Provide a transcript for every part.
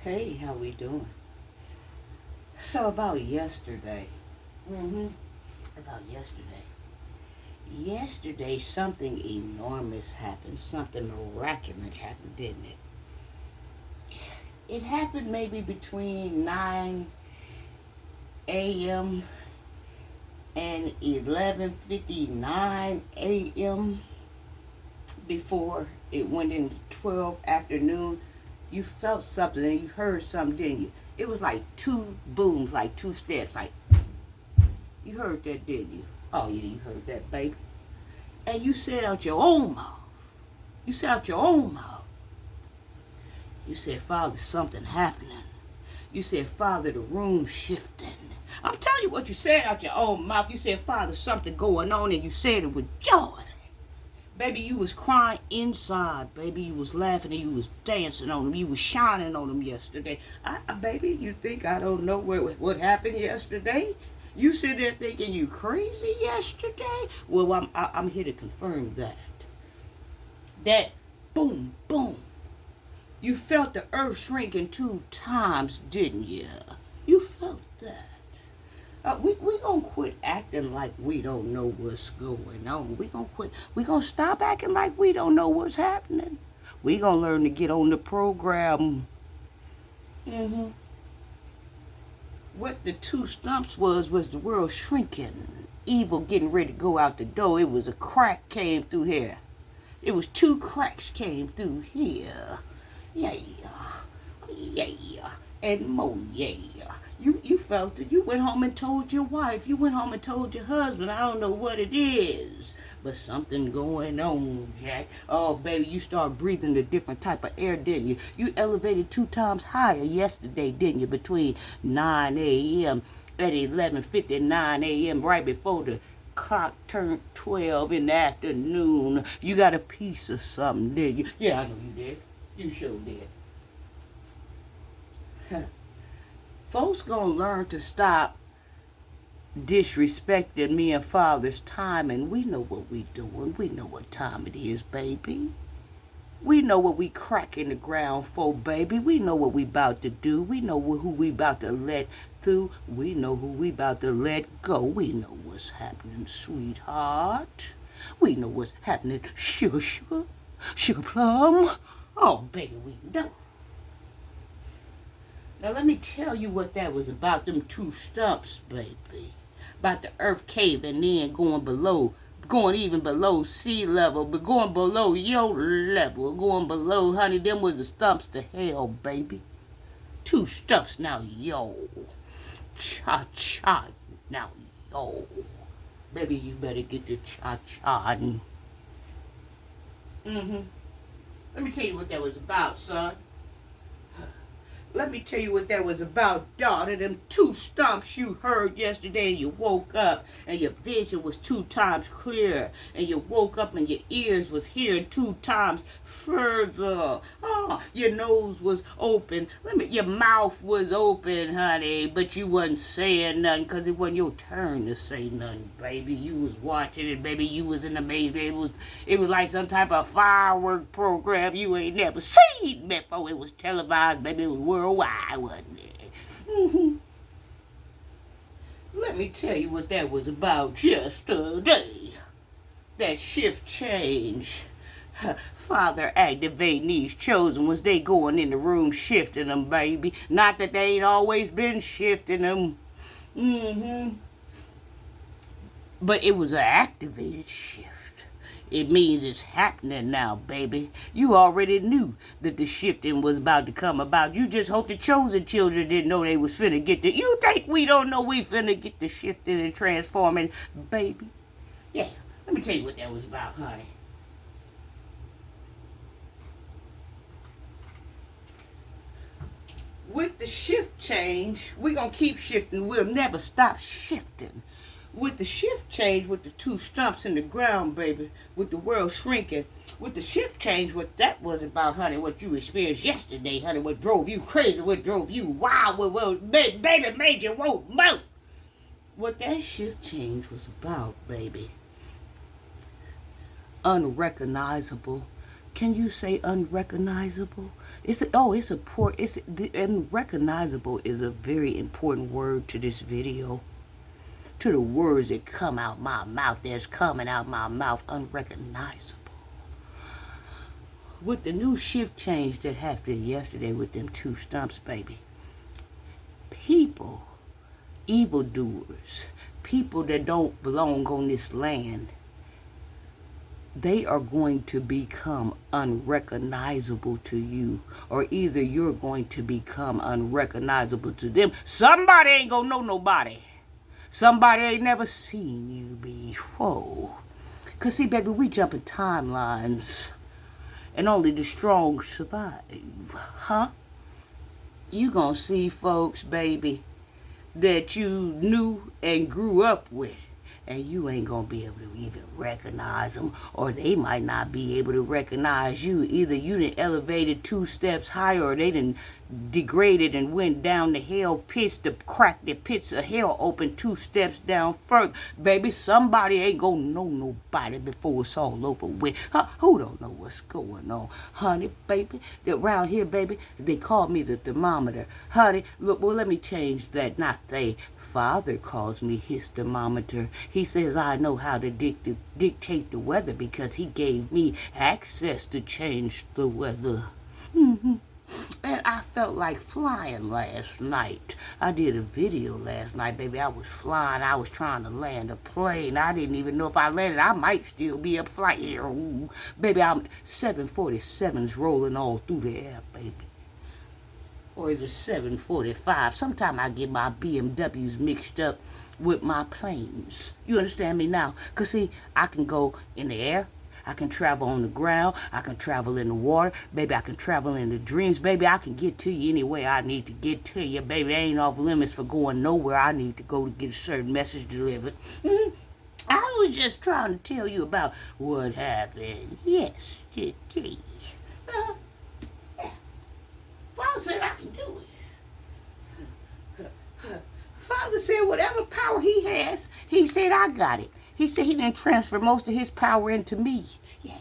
Hey, how we doing? So about yesterday. Mm-hmm. About yesterday. Yesterday, something enormous happened. Something miraculous happened, didn't it? It happened maybe between 9 a.m. and 11:59 a.m. before it went into 12 afternoon. You felt something and you heard something, didn't you? It was like two booms, like two steps, like you heard that, didn't you? Oh yeah, you heard that, baby. And you said out your own mouth. You said out your own mouth. You said, Father, something happening. You said, Father, the room shifting. I'm telling you what you said out your own mouth. You said, Father, something going on, and you said it with joy. Baby, you was crying inside. Baby, you was laughing and you was dancing on them. You was shining on them yesterday. Baby, you think I don't know what happened yesterday? You sit there thinking you crazy yesterday? Well, I'm here to confirm that. That boom, boom. You felt the earth shrinking 2 times, didn't you? You felt that. We gonna quit acting like we don't know what's going on. We gonna stop acting like we don't know what's happening. We gonna learn to get on the program. Mm-hmm. What the two stumps was the world shrinking. Evil getting ready to go out the door. It was a crack came through here. It was 2 cracks came through here. Yeah, yeah, and more yeah. You felt it. You went home and told your wife. You went home and told your husband. I don't know what it is, but something going on, Jack. Oh, baby, you started breathing a different type of air, didn't you? You elevated 2 times higher yesterday, didn't you? Between 9 a.m. at 11:59 a.m. right before the clock turned 12 in the afternoon. You got a piece of something, did you? Yeah, I know you did. You sure did. Huh. Folks gonna learn to stop disrespecting me and Father's time, and we know what we doing. We know what time it is, baby. We know what we cracking the ground for, baby. We know what we about to do. We know who we about to let through. We know who we about to let go. We know what's happening, sweetheart. We know what's happening, sugar plum. Oh, baby, we know. Now let me tell you what that was about, them two stumps, baby. About the earth caving in, going even below sea level, but going below your level, going below, honey, them was the stumps to hell, baby. Two stumps now, yo. Cha-cha, now, yo. Baby, you better get the cha-cha. Mm-hmm. Let me tell you what that was about, son. Let me tell you what that was about, daughter. Them two stumps you heard yesterday, and you woke up, and your vision was 2 times clearer, and you woke up, and your ears was hearing 2 times further. Oh, your nose was open. Your mouth was open, honey, but you wasn't saying nothing, cause it wasn't your turn to say nothing, baby. You was watching it, baby. You was in the maze. It was like some type of firework program you ain't never seen before. It was televised, baby. It was worldwide, wasn't it? Mm-hmm. Let me tell you what that was about yesterday. That shift change. Father activating these chosen ones. They going in the room shifting them, baby. Not that they ain't always been shifting them. Mm-hmm. But it was an activated shift. It means it's happening now, baby. You already knew that the shifting was about to come about. You just hope the chosen children didn't know they was finna get the... You think we don't know we finna get the shifting and transforming, baby? Yeah, let me tell you what that was about, honey. With the shift change, we're going to keep shifting. We'll never stop shifting. With the shift change, with the two stumps in the ground, baby, with the world shrinking, with the shift change, what that was about, honey, what you experienced yesterday, honey, what drove you crazy, what drove you wild, baby made you won't move. What that shift change was about, baby, unrecognizable Can you say unrecognizable? It's unrecognizable is a very important word to this video. To the words that come out my mouth, that's coming out my mouth, unrecognizable. With the new shift change that happened yesterday with them 2 stumps, baby, people, evildoers, people that don't belong on this land, they are going to become unrecognizable to you, or either you're going to become unrecognizable to them. Somebody ain't gonna know nobody. Somebody ain't never seen you before. Cause see, baby, we jumping timelines, and only the strong survive, huh? You gonna see folks, baby, that you knew and grew up with, and you ain't gonna be able to even recognize them, or they might not be able to recognize you. Either you done elevated 2 steps higher, or they done degraded and went down the hell pits to crack the pits of hell open 2 steps down further. Baby, somebody ain't gonna know nobody before it's all over with. Huh? Who don't know what's going on? Honey, baby, around here, baby, they call me the thermometer. Honey, well, let me change that. Not they. Father calls me his thermometer. He says I know how to dictate the weather because he gave me access to change the weather. And I felt like flying last night. I did a video last night, baby. I was flying. I was trying to land a plane. I didn't even know if I landed. I might still be up flight here. Ooh. Baby, I'm 747s rolling all through the air, baby. Or is it 745? Sometimes I get my BMWs mixed up with my planes. You understand me now? Because, see, I can go in the air. I can travel on the ground. I can travel in the water. Baby, I can travel in the dreams. Baby, I can get to you any way I need to get to you. Baby, I ain't off limits for going nowhere I need to go to get a certain message delivered. I was just trying to tell you about what happened yesterday. Father said I can do it. Father said whatever power he has, he said I got it. He said he didn't transfer most of his power into me. Yeah.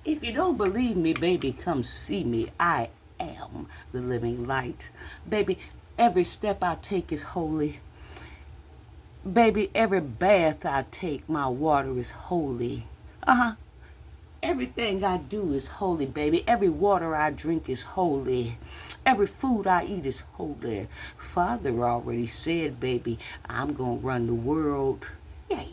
If you don't believe me, baby, come see me. I am the living light. Baby, every step I take is holy. Baby, every bath I take, my water is holy. Everything I do is holy, baby. Every water I drink is holy. Every food I eat is holy. Father already said, baby, I'm going to run the world. Yeah.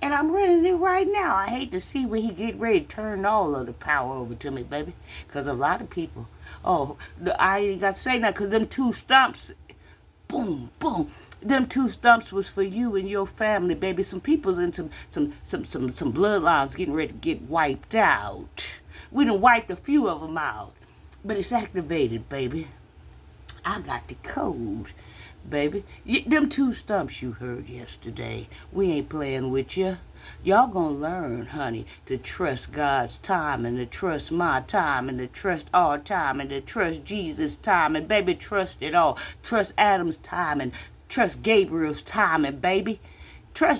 And I'm running it right now. I hate to see when he get ready to turn all of the power over to me, baby. Because a lot of people, I ain't got to say nothing because them 2 stumps, boom, boom. Them 2 stumps was for you and your family, baby. Some people's in some bloodlines getting ready to get wiped out. We done wiped a few of them out. But it's activated, baby. I got the code, baby. Them 2 stumps you heard yesterday, we ain't playing with you. Y'all gonna learn, honey, to trust God's time and to trust my time and to trust our time and to trust Jesus' time. And, baby, trust it all. Trust Adam's time and trust Gabriel's timing, baby.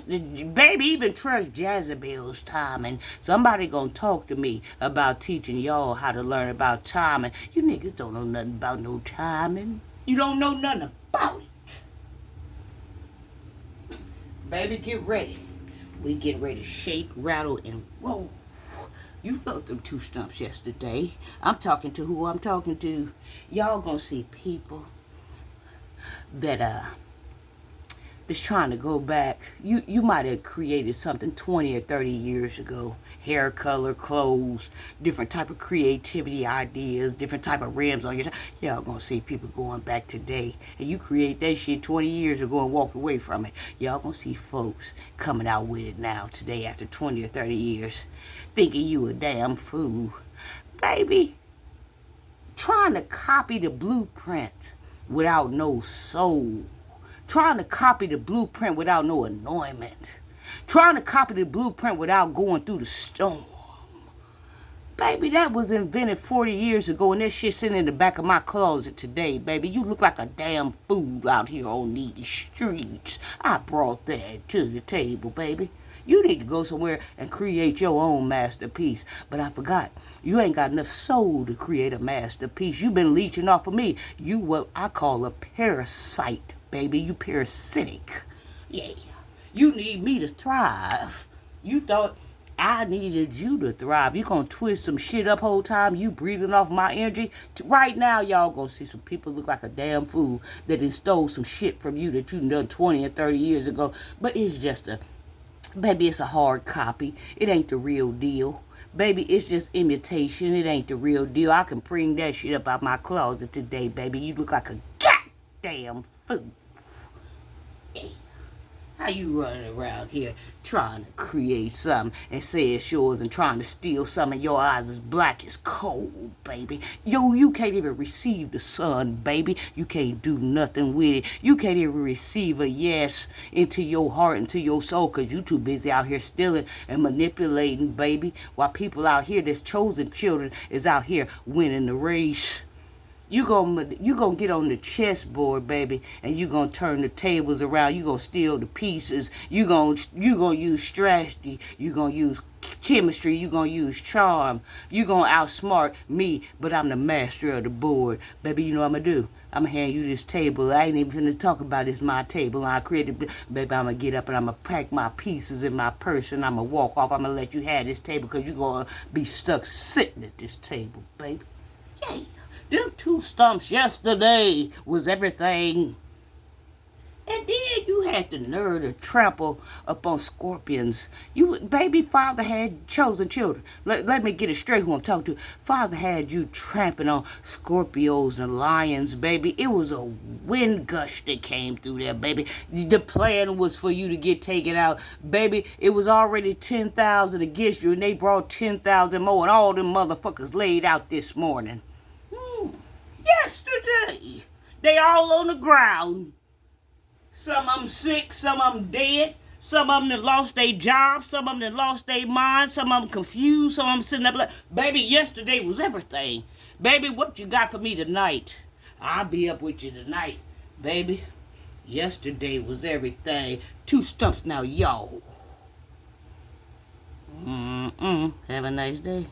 Even trust Jezebel's timing. Somebody gonna talk to me about teaching y'all how to learn about timing. You niggas don't know nothing about no timing. You don't know nothing about it. Baby, get ready. We get ready to shake, rattle, and roll. You felt them 2 stumps yesterday. I'm talking to who I'm talking to. Y'all gonna see people that that's trying to go back. You might have created something 20 or 30 years ago. Hair color, clothes, different type of creativity ideas, different type of rims on your time. Y'all gonna see people going back today. And you create that shit 20 years ago and walked away from it. Y'all gonna see folks coming out with it now today after 20 or 30 years. Thinking you a damn fool. Baby, trying to copy the blueprint without no soul. Trying to copy the blueprint without no anointment. Trying to copy the blueprint without going through the storm. Baby, that was invented 40 years ago, and that shit sitting in the back of my closet today, baby. You look like a damn fool out here on these streets. I brought that to the table, baby. You need to go somewhere and create your own masterpiece. But I forgot, you ain't got enough soul to create a masterpiece. You've been leeching off of me. You what I call a parasite, baby. You parasitic. Yeah. You need me to thrive. You thought I needed you to thrive. You gonna twist some shit up whole time, you breathing off my energy. Right now, y'all gonna see some people look like a damn fool that done stole some shit from you that you done 20 or 30 years ago. But it's just baby, it's a hard copy. It ain't the real deal. Baby, it's just imitation. It ain't the real deal. I can bring that shit up out my closet today, baby. You look like a goddamn fool. Yeah. How you running around here trying to create something and say it's yours and trying to steal something? Your eyes as black as coal, baby. Yo, you can't even receive the sun, baby. You can't do nothing with it. You can't even receive a yes into your heart, into your soul, because you too busy out here stealing and manipulating, baby, while people out here that's chosen children is out here winning the race. You gonna get on the chessboard, baby, and you gonna turn the tables around. You gonna steal the pieces. You gonna use strategy. You gonna use chemistry. You gonna use charm. You gonna outsmart me, but I'm the master of the board, baby. You know what I'm gonna do? I'm gonna hand you this table. I ain't even finna talk about this. My table. I created, baby. I'm gonna get up and I'm gonna pack my pieces in my purse and I'm gonna walk off. I'm gonna let you have this table because you gonna be stuck sitting at this table, baby. Yeah. Them two stumps yesterday was everything. And then you had the nerve to trample up on scorpions. You, baby, father had chosen children. Let me get it straight who I'm talking to. Father had you tramping on Scorpios and lions, baby. It was a wind gush that came through there, baby. The plan was for you to get taken out. Baby, it was already 10,000 against you, and they brought 10,000 more, and all them motherfuckers laid out this morning. Yesterday, they all on the ground. Some of them sick, some of them dead. Some of them that lost their job, some of them that lost their mind, some of them confused, some of them sitting up like, baby, yesterday was everything. Baby, what you got for me tonight? I'll be up with you tonight, baby. Yesterday was everything. Two stumps now, y'all. Have a nice day.